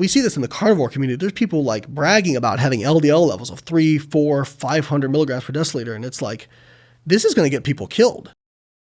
we see this in the carnivore community. There's people like bragging about having LDL levels of 3, 4, 500 milligrams per deciliter. And it's like, this is going to get people killed.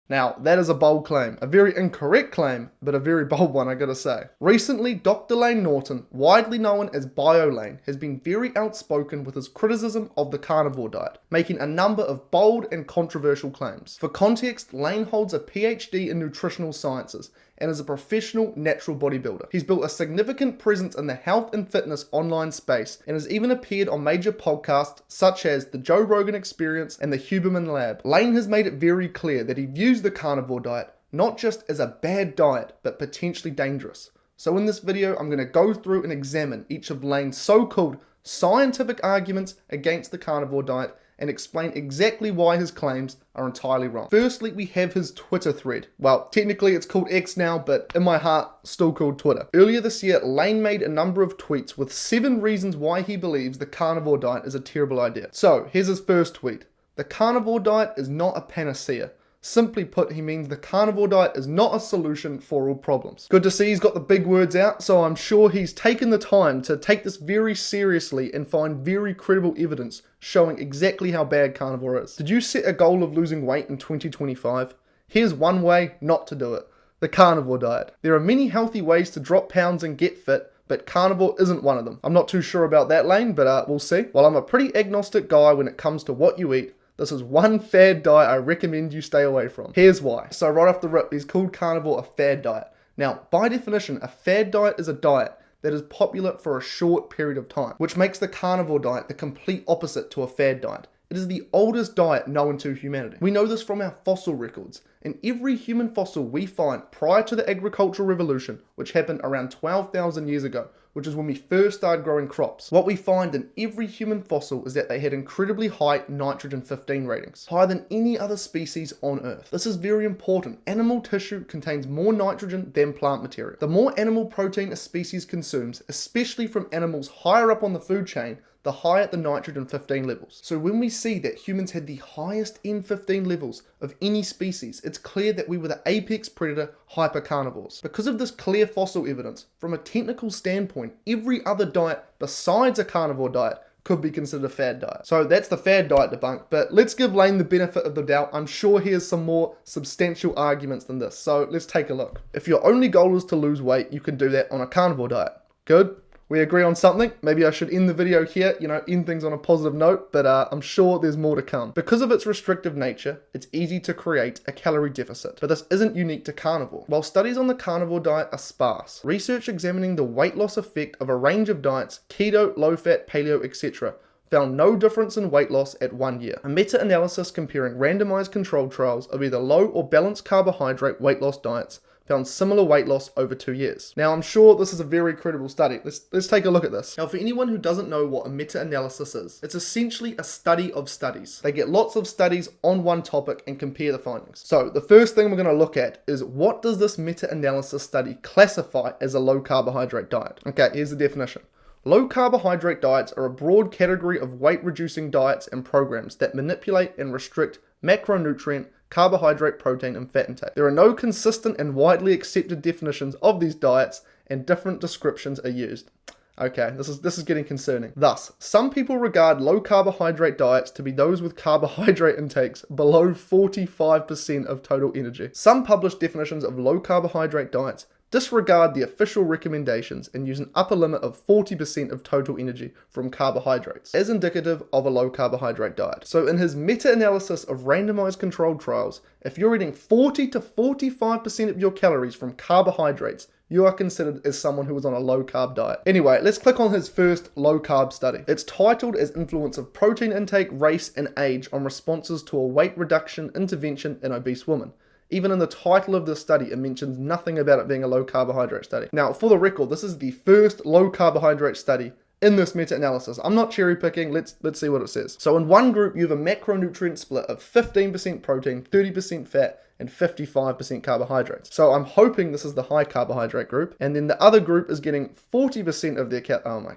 Now, that is a bold claim, a very incorrect claim, but a very bold one, I gotta say. Recently, Dr. Layne Norton, widely known as BioLayne, has been very outspoken with his criticism of the carnivore diet, making a number of bold and controversial claims. For context, Layne holds a PhD in nutritional sciences and is a professional natural bodybuilder. He's built a significant presence in the health and fitness online space and has even appeared on major podcasts such as the Joe Rogan Experience and the Huberman Lab. Layne has made it very clear that he views the carnivore diet not just as a bad diet, but potentially dangerous. So in this video, I'm going to go through and examine each of Layne's so-called scientific arguments against the carnivore diet and explain exactly why his claims are entirely wrong. Firstly, we have his Twitter thread. Well, technically it's called X now, but in my heart, still called Twitter. Earlier this year, Layne made a number of tweets with 7 reasons why he believes the carnivore diet is a terrible idea. So, here's his first tweet. The carnivore diet is not a panacea. Simply put, he means the carnivore diet is not a solution for all problems. Good to see he's got the big words out, so I'm sure he's taken the time to take this very seriously and find very credible evidence showing exactly how bad carnivore is. Did you set a goal of losing weight in 2025? Here's one way not to do it. The carnivore diet. There are many healthy ways to drop pounds and get fit, but carnivore isn't one of them. I'm not too sure about that, Layne, but we'll see. While I'm a pretty agnostic guy when it comes to what you eat, this is one fad diet I recommend you stay away from. Here's why. So right off the rip, he's called carnivore a fad diet. Now, by definition, a fad diet is a diet that is popular for a short period of time, which makes the carnivore diet the complete opposite to a fad diet. It is the oldest diet known to humanity. We know this from our fossil records. In every human fossil we find prior to the agricultural revolution, which happened around 12,000 years ago, which is when we first started growing crops. What we find in every human fossil is that they had incredibly high nitrogen-15 ratings, higher than any other species on Earth. This is very important. Animal tissue contains more nitrogen than plant material. The more animal protein a species consumes, especially from animals higher up on the food chain, the higher the nitrogen-15 levels. So when we see that humans had the highest N15 levels of any species, it's clear that we were the apex predator hypercarnivores. Because of this clear fossil evidence, from a technical standpoint, every other diet besides a carnivore diet could be considered a fad diet. So that's the fad diet debunked, but let's give Layne the benefit of the doubt. I'm sure he has some more substantial arguments than this, so let's take a look. If your only goal is to lose weight, you can do that on a carnivore diet. Good? We agree on something. Maybe I should end the video here, end things on a positive note, but I'm sure there's more to come. Because of its restrictive nature, it's easy to create a calorie deficit, but this isn't unique to carnivore. While studies on the carnivore diet are sparse, research examining the weight loss effect of a range of diets, keto, low-fat, paleo, etc., found no difference in weight loss at 1 year. A meta-analysis comparing randomized controlled trials of either low or balanced carbohydrate weight loss diets found similar weight loss over 2 years. Now, I'm sure this is a very credible study. Let's take a look at this. Now, for anyone who doesn't know what a meta-analysis is, it's essentially a study of studies. They get lots of studies on one topic and compare the findings. So, the first thing we're going to look at is what does this meta-analysis study classify as a low carbohydrate diet? Okay, here's the definition. Low carbohydrate diets are a broad category of weight-reducing diets and programs that manipulate and restrict macronutrient, carbohydrate, protein, and fat intake. There are no consistent and widely accepted definitions of these diets, and different descriptions are used. Okay, this is getting concerning. Thus, some people regard low carbohydrate diets to be those with carbohydrate intakes below 45% of total energy. Some published definitions of low carbohydrate diets disregard the official recommendations and use an upper limit of 40% of total energy from carbohydrates as indicative of a low carbohydrate diet. So in his meta-analysis of randomized controlled trials, if you're eating 40 to 45% of your calories from carbohydrates, you are considered as someone who is on a low carb diet. Anyway, let's click on his first low carb study. It's titled as Influence of Protein Intake, Race, and Age on Responses to a Weight Reduction Intervention in Obese Women. Even in the title of this study, it mentions nothing about it being a low carbohydrate study. Now, for the record, this is the first low carbohydrate study in this meta-analysis. I'm not cherry picking, let's see what it says. So in one group, you have a macronutrient split of 15% protein, 30% fat, and 55% carbohydrates. So I'm hoping this is the high carbohydrate group, and then the other group is getting 40% of their oh my.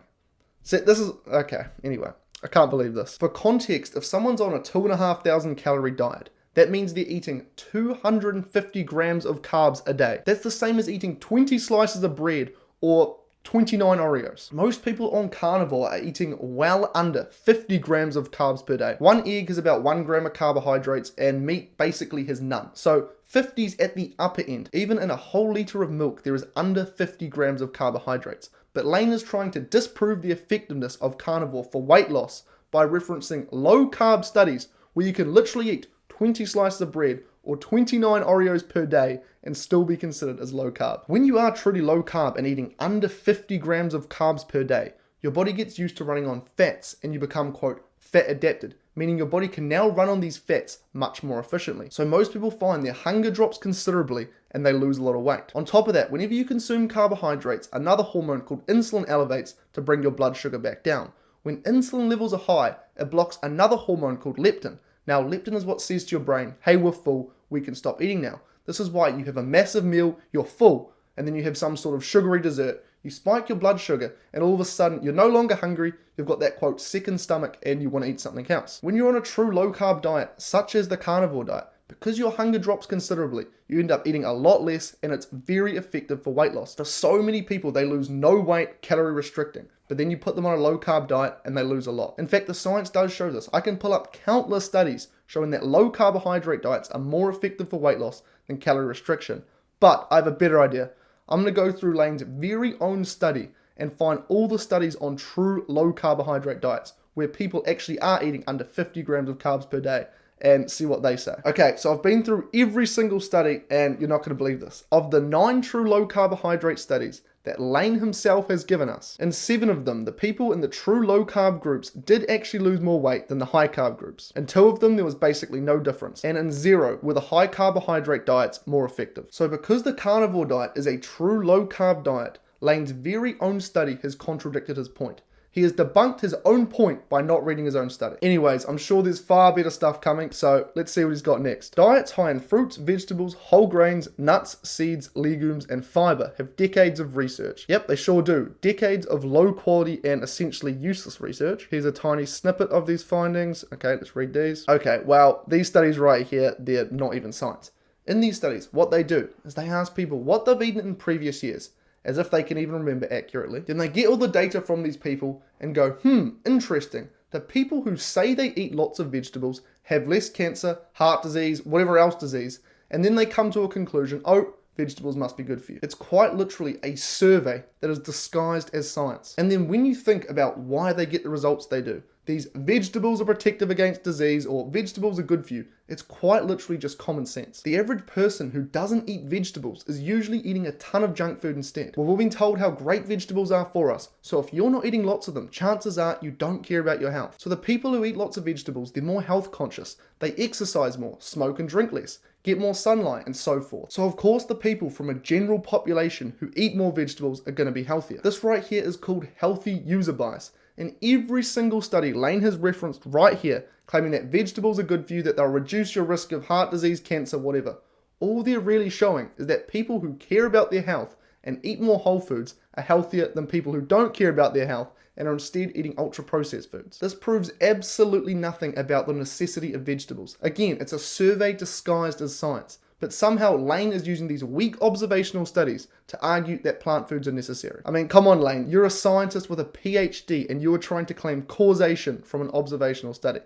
So this is, okay, anyway, I can't believe this. For context, if someone's on a 2,500 calorie diet, that means they're eating 250 grams of carbs a day. That's the same as eating 20 slices of bread or 29 Oreos. Most people on carnivore are eating well under 50 grams of carbs per day. One egg has about 1 gram of carbohydrates and meat basically has none. So 50's at the upper end. Even in a whole liter of milk, there is under 50 grams of carbohydrates. But Layne is trying to disprove the effectiveness of carnivore for weight loss by referencing low carb studies where you can literally eat 20 slices of bread or 29 Oreos per day and still be considered as low carb. When you are truly low carb and eating under 50 grams of carbs per day, your body gets used to running on fats and you become, quote, fat adapted, meaning your body can now run on these fats much more efficiently. So most people find their hunger drops considerably and they lose a lot of weight. On top of that, whenever you consume carbohydrates, another hormone called insulin elevates to bring your blood sugar back down. When insulin levels are high, it blocks another hormone called leptin. Now, leptin is what says to your brain, hey, we're full, we can stop eating now. This is why you have a massive meal, you're full, and then you have some sort of sugary dessert, you spike your blood sugar, and all of a sudden, you're no longer hungry, you've got that, quote, second stomach, and you want to eat something else. When you're on a true low-carb diet, such as the carnivore diet, because your hunger drops considerably, you end up eating a lot less, and it's very effective for weight loss. For so many people, they lose no weight calorie restricting, but then you put them on a low-carb diet, and they lose a lot. In fact, the science does show this. I can pull up countless studies showing that low carbohydrate diets are more effective for weight loss than calorie restriction. But I have a better idea. I'm going to go through Layne's very own study and find all the studies on true low carbohydrate diets where people actually are eating under 50 grams of carbs per day and see what they say. Okay, so I've been through every single study and you're not going to believe this. Of the 9 true low carbohydrate studies that Layne himself has given us, in 7 of them, the people in the true low carb groups did actually lose more weight than the high carb groups. In 2 of them, there was basically no difference. And in 0, were the high carbohydrate diets more effective. So because the carnivore diet is a true low carb diet, Layne's very own study has contradicted his point. He has debunked his own point by not reading his own study. Anyways, I'm sure there's far better stuff coming, so let's see what he's got next. Diets high in fruits, vegetables, whole grains, nuts, seeds, legumes, and fiber have decades of research. Yep, they sure do. Decades of low quality and essentially useless research. Here's a tiny snippet of these findings. Okay, let's read these. Okay, well, these studies right here, they're not even science. In these studies, what they do is they ask people what they've eaten in previous years, as if they can even remember accurately. Then they get all the data from these people and go, interesting. The people who say they eat lots of vegetables have less cancer, heart disease, whatever else disease, and then they come to a conclusion, oh, vegetables must be good for you. It's quite literally a survey that is disguised as science. And then when you think about why they get the results they do, these vegetables are protective against disease or vegetables are good for you, it's quite literally just common sense. The average person who doesn't eat vegetables is usually eating a ton of junk food instead. We've all been told how great vegetables are for us, so if you're not eating lots of them, chances are you don't care about your health. So the people who eat lots of vegetables, they're more health conscious, they exercise more, smoke and drink less, get more sunlight, and so forth. So of course the people from a general population who eat more vegetables are going to be healthier. This right here is called healthy user bias. In every single study Layne has referenced right here, claiming that vegetables are good for you, that they'll reduce your risk of heart disease, cancer, whatever. All they're really showing is that people who care about their health and eat more whole foods are healthier than people who don't care about their health and are instead eating ultra-processed foods. This proves absolutely nothing about the necessity of vegetables. Again, it's a survey disguised as science. But somehow Layne is using these weak observational studies to argue that plant foods are necessary. I mean, come on Layne, you're a scientist with a PhD and you are trying to claim causation from an observational study.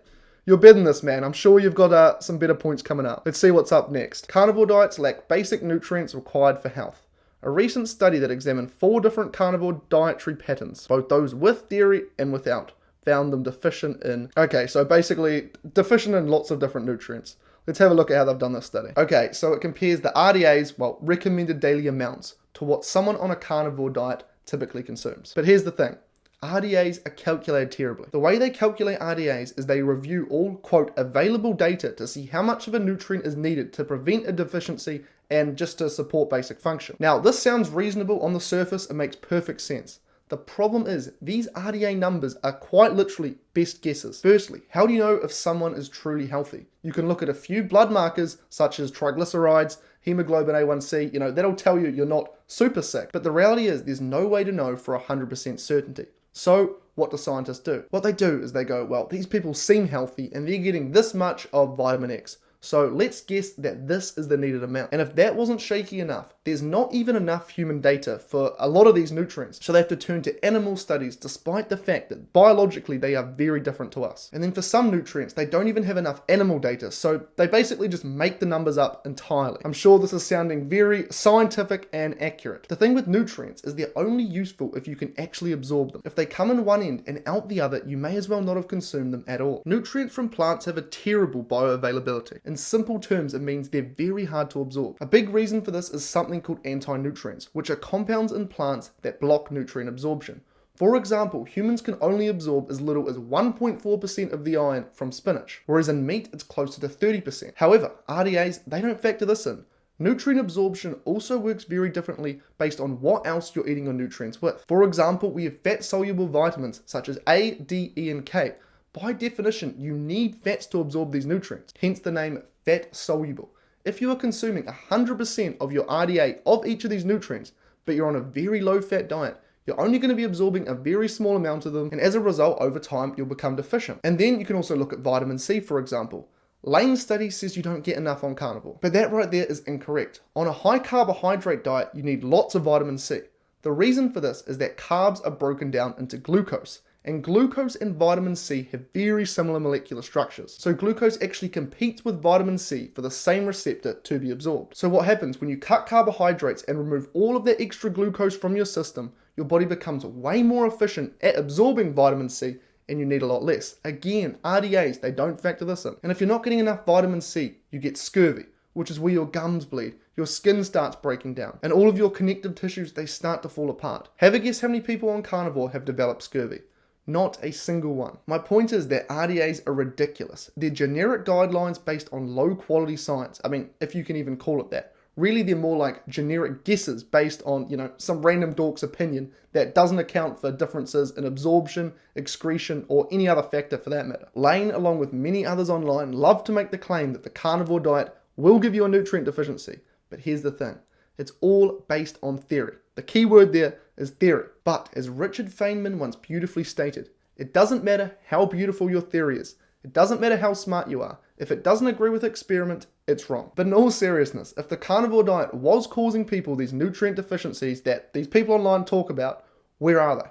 You're better than this, man. I'm sure you've got some better points coming up. Let's see what's up next. Carnivore diets lack basic nutrients required for health. A recent study that examined 4 different carnivore dietary patterns, both those with dairy and without, found them deficient in... Okay, so basically deficient in lots of different nutrients. Let's have a look at how they've done this study. Okay, so it compares the RDA's, well, recommended daily amounts, to what someone on a carnivore diet typically consumes. But here's the thing. RDAs are calculated terribly. The way they calculate RDAs is they review all, quote, available data to see how much of a nutrient is needed to prevent a deficiency and just to support basic function. Now, this sounds reasonable on the surface and makes perfect sense. The problem is, these RDA numbers are quite literally best guesses. Firstly, how do you know if someone is truly healthy? You can look at a few blood markers such as triglycerides, hemoglobin A1C, that'll tell you you're not super sick. But the reality is there's no way to know for 100% certainty. So what do scientists do? What they do is they go, well, these people seem healthy and they're getting this much of vitamin X. So let's guess that this is the needed amount. And if that wasn't shaky enough, there's not even enough human data for a lot of these nutrients. So they have to turn to animal studies despite the fact that biologically they are very different to us. And then for some nutrients, they don't even have enough animal data. So they basically just make the numbers up entirely. I'm sure this is sounding very scientific and accurate. The thing with nutrients is they're only useful if you can actually absorb them. If they come in one end and out the other, you may as well not have consumed them at all. Nutrients from plants have a terrible bioavailability. In simple terms, it means they're very hard to absorb. A big reason for this is something called anti-nutrients, which are compounds in plants that block nutrient absorption. For example, humans can only absorb as little as 1.4% of the iron from spinach, whereas in meat it's closer to 30%. However, RDAs, they don't factor this in. Nutrient absorption also works very differently based on what else you're eating your nutrients with. For example, we have fat-soluble vitamins such as A, D, E, and K. By definition, you need fats to absorb these nutrients, hence the name fat-soluble. If you are consuming 100% of your RDA of each of these nutrients, but you're on a very low-fat diet, you're only going to be absorbing a very small amount of them, and as a result, over time, you'll become deficient. And then you can also look at vitamin C, for example. Layne's study says you don't get enough on carnivore, but that right there is incorrect. On a high carbohydrate diet, you need lots of vitamin C. The reason for this is that carbs are broken down into glucose, and glucose and vitamin C have very similar molecular structures. So glucose actually competes with vitamin C for the same receptor to be absorbed. So what happens when you cut carbohydrates and remove all of that extra glucose from your system, your body becomes way more efficient at absorbing vitamin C and you need a lot less. Again, RDAs, they don't factor this in. And if you're not getting enough vitamin C, you get scurvy, which is where your gums bleed, your skin starts breaking down, and all of your connective tissues, they start to fall apart. Have a guess how many people on carnivore have developed scurvy? Not a single one. My point is that RDAs are ridiculous. They're generic guidelines based on low quality science. I mean, if you can even call it that. Really, they're more like generic guesses based on, some random dork's opinion that doesn't account for differences in absorption, excretion, or any other factor for that matter. Layne, along with many others online, love to make the claim that the carnivore diet will give you a nutrient deficiency. But here's the thing. It's all based on theory. The key word there is theory. But as Richard Feynman once beautifully stated, it doesn't matter how beautiful your theory is. It doesn't matter how smart you are. If it doesn't agree with experiment, it's wrong. But in all seriousness, if the carnivore diet was causing people these nutrient deficiencies that these people online talk about, where are they?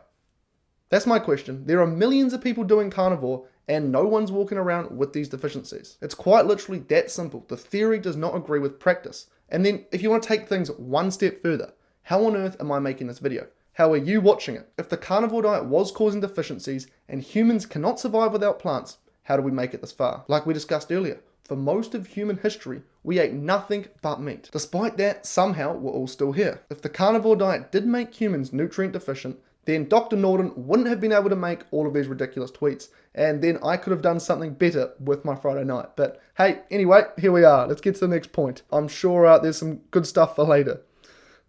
That's my question. There are millions of people doing carnivore and no one's walking around with these deficiencies. It's quite literally that simple. The theory does not agree with practice. And then if you want to take things one step further, how on earth am I making this video? How are you watching it? If the carnivore diet was causing deficiencies and humans cannot survive without plants, how do we make it this far? Like we discussed earlier, for most of human history, we ate nothing but meat. Despite that, somehow we're all still here. If the carnivore diet did make humans nutrient deficient, then Dr. Norton wouldn't have been able to make all of these ridiculous tweets, and then I could have done something better with my Friday night. But hey, anyway, here we are. Let's get to the next point. I'm sure there's some good stuff for later.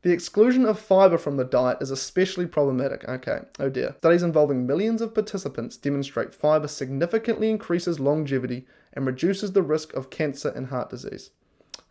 The exclusion of fiber from the diet is especially problematic. Okay, oh dear. Studies involving millions of participants demonstrate fiber significantly increases longevity and reduces the risk of cancer and heart disease.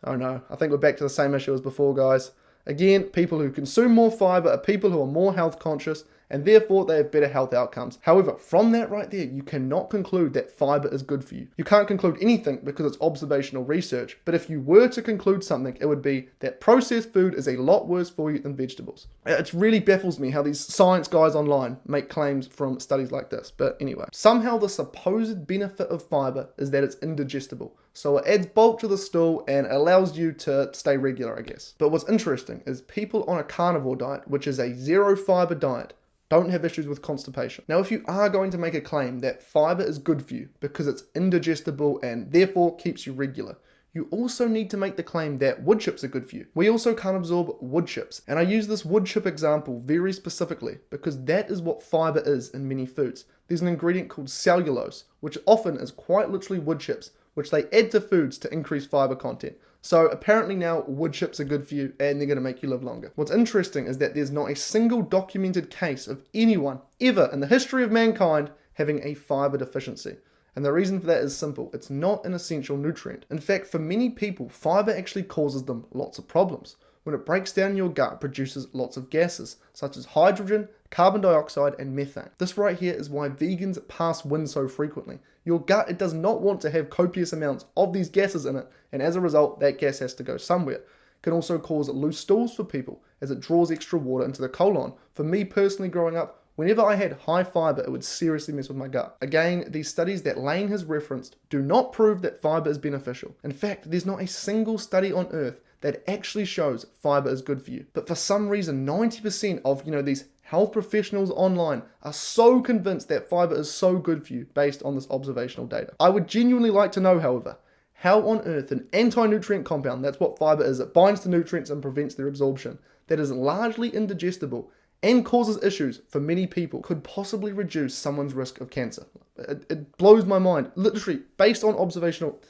Oh no, I think we're back to the same issue as before, guys. Again, people who consume more fiber are people who are more health conscious and therefore they have better health outcomes. However, from that right there, you cannot conclude that fiber is good for you. You can't conclude anything because it's observational research, but if you were to conclude something, it would be that processed food is a lot worse for you than vegetables. It really baffles me how these science guys online make claims from studies like this, but anyway. Somehow the supposed benefit of fiber is that it's indigestible. So it adds bulk to the stool and allows you to stay regular, I guess. But what's interesting is people on a carnivore diet, which is a zero fiber diet, don't have issues with constipation. Now, if you are going to make a claim that fiber is good for you because it's indigestible and therefore keeps you regular, you also need to make the claim that wood chips are good for you. We also can't absorb wood chips. And I use this wood chip example very specifically because that is what fiber is in many foods. There's an ingredient called cellulose, which often is quite literally wood chips, which they add to foods to increase fiber content. So apparently now wood chips are good for you and they're going to make you live longer. What's interesting is that there's not a single documented case of anyone ever in the history of mankind having a fiber deficiency. And the reason for that is simple. It's not an essential nutrient. In fact, for many people, fiber actually causes them lots of problems. When it breaks down in your gut, it produces lots of gases, such as hydrogen, carbon dioxide, and methane. This right here is why vegans pass wind so frequently. Your gut, it does not want to have copious amounts of these gases in it, and as a result, that gas has to go somewhere. It can also cause loose stools for people, as it draws extra water into the colon. For me personally growing up, whenever I had high fiber, it would seriously mess with my gut. Again, these studies that Layne has referenced do not prove that fiber is beneficial. In fact, there's not a single study on earth that actually shows fiber is good for you. But for some reason, 90% of these health professionals online are so convinced that fiber is so good for you based on this observational data. I would genuinely like to know, however, how on earth an anti-nutrient compound, that's what fiber is, it binds to nutrients and prevents their absorption, that is largely indigestible and causes issues for many people, could possibly reduce someone's risk of cancer. It blows my mind, literally, based on observational.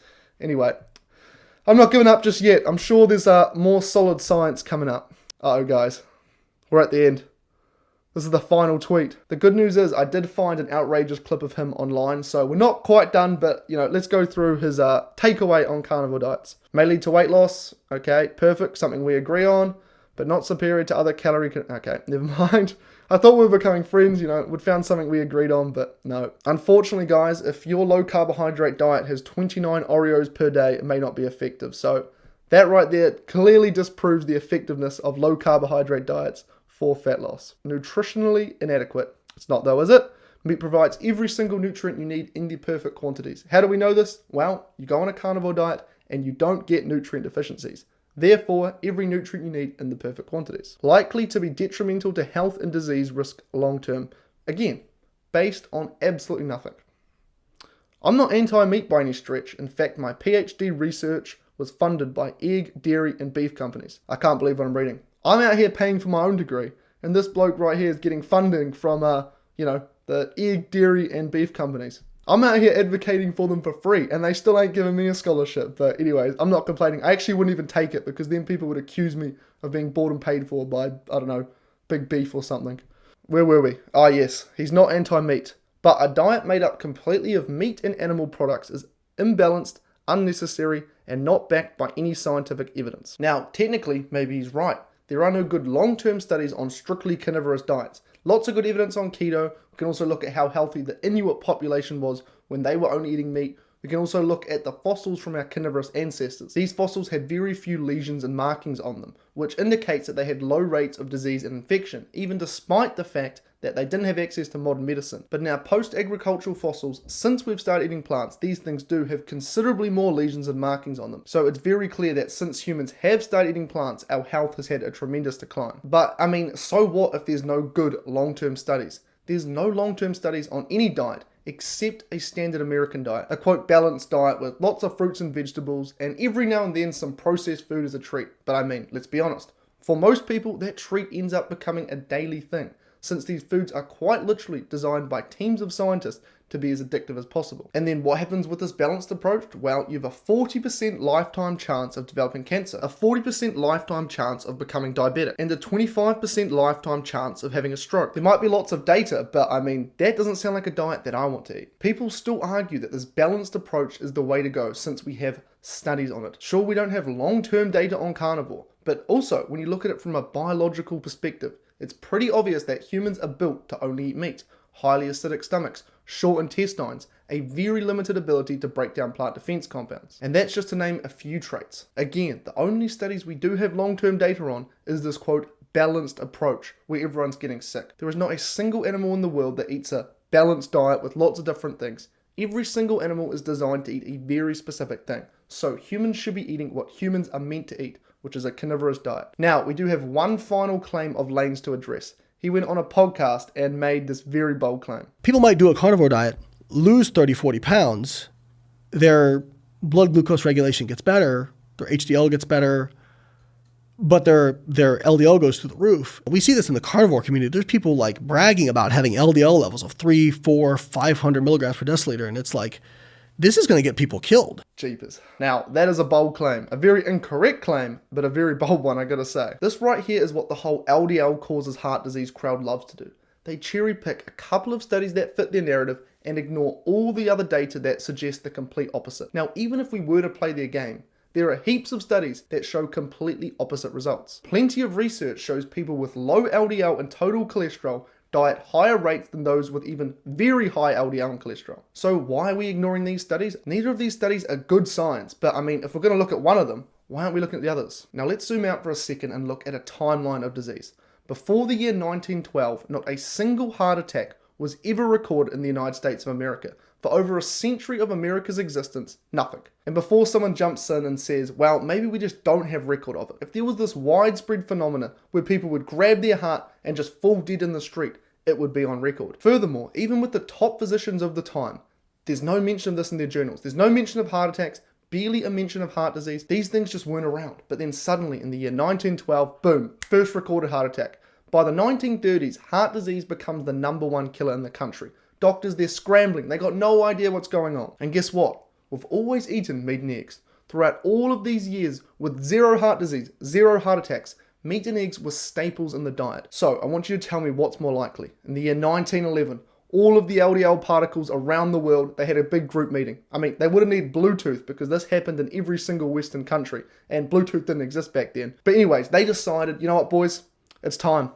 Anyway, I'm not giving up just yet. I'm sure there's more solid science coming up. Uh-oh, guys. We're at the end. This is the final tweet. The good news is I did find an outrageous clip of him online, so we're not quite done, but, let's go through his takeaway on carnivore diets. May lead to weight loss. Okay, perfect. Something we agree on, but not superior to other calorie... Okay, never mind. I thought we were becoming friends, we'd found something we agreed on, but no. Unfortunately, guys, if your low carbohydrate diet has 29 Oreos per day, it may not be effective. So that right there clearly disproves the effectiveness of low carbohydrate diets for fat loss. Nutritionally inadequate. It's not though, is it? Meat provides every single nutrient you need in the perfect quantities. How do we know this? Well, you go on a carnivore diet and you don't get nutrient deficiencies. Therefore, every nutrient you need in the perfect quantities. Likely to be detrimental to health and disease risk long term. Again, based on absolutely nothing. I'm not anti-meat by any stretch. In fact, my PhD research was funded by egg, dairy, and beef companies. I can't believe what I'm reading. I'm out here paying for my own degree, and this bloke right here is getting funding from, the egg, dairy, and beef companies. I'm out here advocating for them for free, and they still ain't giving me a scholarship. But anyways, I'm not complaining. I actually wouldn't even take it, because then people would accuse me of being bought and paid for by, I don't know, big beef or something. Where were we? Ah, yes, he's not anti-meat. But a diet made up completely of meat and animal products is imbalanced, unnecessary, and not backed by any scientific evidence. Now, technically, maybe he's right. There are no good long-term studies on strictly carnivorous diets. Lots of good evidence on keto. We can also look at how healthy the Inuit population was when they were only eating meat. We can also look at the fossils from our carnivorous ancestors. These fossils had very few lesions and markings on them, which indicates that they had low rates of disease and infection, even despite the fact that they didn't have access to modern medicine. But in our post-agricultural fossils, since we've started eating plants, these things do have considerably more lesions and markings on them. So it's very clear that since humans have started eating plants, our health has had a tremendous decline. But I mean, so what if there's no good long-term studies? There's no long-term studies on any diet except a standard American diet. A quote balanced diet with lots of fruits and vegetables, and every now and then some processed food as a treat. But I mean, let's be honest, for most people that treat ends up becoming a daily thing, since these foods are quite literally designed by teams of scientists to be as addictive as possible. And then what happens with this balanced approach? Well, you have a 40% lifetime chance of developing cancer, a 40% lifetime chance of becoming diabetic, and a 25% lifetime chance of having a stroke. There might be lots of data, but I mean, that doesn't sound like a diet that I want to eat. People still argue that this balanced approach is the way to go since we have studies on it. Sure, we don't have long-term data on carnivore, but also when you look at it from a biological perspective, it's pretty obvious that humans are built to only eat meat, highly acidic stomachs, short intestines, a very limited ability to break down plant defense compounds. And that's just to name a few traits. Again, the only studies we do have long-term data on is this quote, balanced approach, where everyone's getting sick. There is not a single animal in the world that eats a balanced diet with lots of different things. Every single animal is designed to eat a very specific thing. So humans should be eating what humans are meant to eat, which is a carnivorous diet. Now, we do have one final claim of Layne's to address. He went on a podcast and made this very bold claim. People might do a carnivore diet, lose 30, 40 pounds, their blood glucose regulation gets better, their HDL gets better, but their LDL goes through the roof. We see this in the carnivore community. There's people like bragging about having LDL levels of 3, 4, 500 milligrams per deciliter, and it's like, this is going to get people killed. Jeepers. Now, that is a bold claim. A very incorrect claim, but a very bold one, I gotta say. This right here is what the whole LDL causes heart disease crowd loves to do. They cherry pick a couple of studies that fit their narrative and ignore all the other data that suggest the complete opposite. Now, even if we were to play their game, There are heaps of studies that show completely opposite results. Plenty of research shows people with low LDL and total cholesterol die at higher rates than those with even very high LDL and cholesterol. So why are we ignoring these studies? Neither of these studies are good science, but I mean, if we're going to look at one of them, why aren't we looking at the others? Now let's zoom out for a second and look at a timeline of disease. Before the year 1912, not a single heart attack was ever recorded in the United States of America. For over a century of America's existence, nothing. And before someone jumps in and says, well, maybe we just don't have record of it. If there was this widespread phenomena where people would grab their heart and just fall dead in the street, it would be on record. Furthermore, even with the top physicians of the time, there's no mention of this in their journals. There's no mention of heart attacks, barely a mention of heart disease. These things just weren't around. But then suddenly in the year 1912, boom, first recorded heart attack. By the 1930s, heart disease becomes the #1 killer in the country. Doctors, they're scrambling. They got no idea what's going on. And guess what? We've always eaten meat and eggs. Throughout all of these years, with zero heart disease, zero heart attacks, meat and eggs were staples in the diet. So I want you to tell me what's more likely. In the year 1911, all of the LDL particles around the world, they had a big group meeting. I mean, they would have needed Bluetooth because this happened in every single Western country and Bluetooth didn't exist back then. But anyways, they decided, you know what, boys? It's time.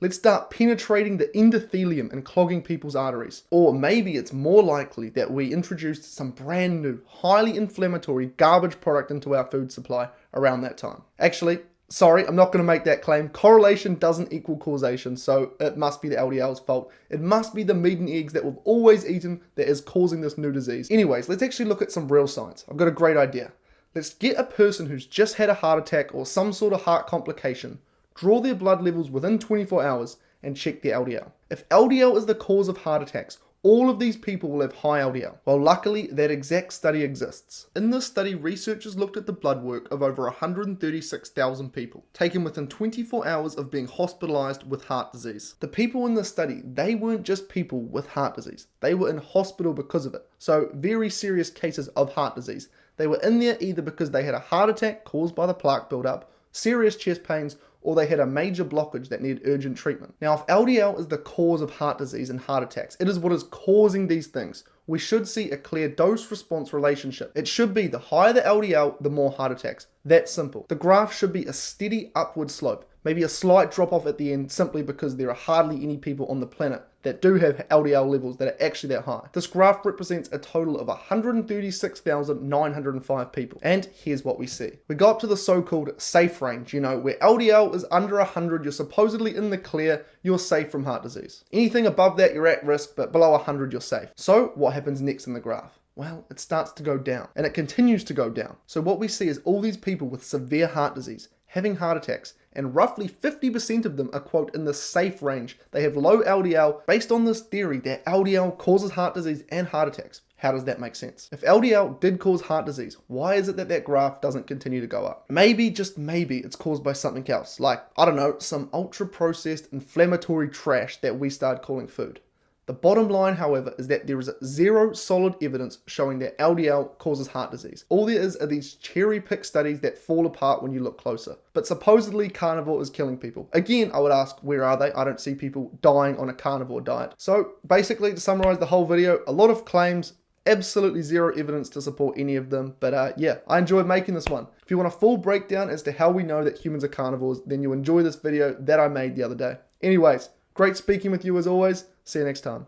Let's start penetrating the endothelium and clogging people's arteries. Or maybe it's more likely that we introduced some brand new, highly inflammatory garbage product into our food supply around that time. Actually, sorry, I'm not going to make that claim. Correlation doesn't equal causation, so it must be the LDL's fault. It must be the meat and eggs that we've always eaten that is causing this new disease. Anyways, let's actually look at some real science. I've got a great idea. Let's get a person who's just had a heart attack or some sort of heart complication, draw their blood levels within 24 hours, and check their LDL. If LDL is the cause of heart attacks, all of these people will have high LDL. Well, luckily, that exact study exists. In this study, researchers looked at the blood work of over 136,000 people, taken within 24 hours of being hospitalized with heart disease. The people in this study, they weren't just people with heart disease. They were in hospital because of it. So, very serious cases of heart disease. They were in there either because they had a heart attack caused by the plaque buildup, serious chest pains, or they had a major blockage that needed urgent treatment. Now, if LDL is the cause of heart disease and heart attacks, it is what is causing these things. We should see a clear dose-response relationship. It should be the higher the LDL, the more heart attacks. That's simple. The graph should be a steady upward slope, maybe a slight drop off at the end simply because there are hardly any people on the planet that do have LDL levels that are actually that high. This graph represents a total of 136,905 people. And here's what we see. We go up to the so-called safe range, where LDL is under 100, you're supposedly in the clear, you're safe from heart disease. Anything above that, you're at risk, but below 100, you're safe. So what happens next in the graph? Well, it starts to go down, and it continues to go down. So what we see is all these people with severe heart disease, having heart attacks, and roughly 50% of them are, quote, in the safe range. They have low LDL based on this theory that LDL causes heart disease and heart attacks. How does that make sense? If LDL did cause heart disease, why is it that that graph doesn't continue to go up? Maybe, just maybe, it's caused by something else, like, I don't know, some ultra-processed inflammatory trash that we started calling food. The bottom line, however, is that there is zero solid evidence showing that LDL causes heart disease. All there is are these cherry-picked studies that fall apart when you look closer. But supposedly carnivore is killing people. Again, I would ask, where are they? I don't see people dying on a carnivore diet. So basically, to summarize the whole video, a lot of claims, absolutely zero evidence to support any of them. But yeah, I enjoyed making this one. If you want a full breakdown as to how we know that humans are carnivores, then you'll enjoy this video that I made the other day. Anyways, great speaking with you as always. See you next time.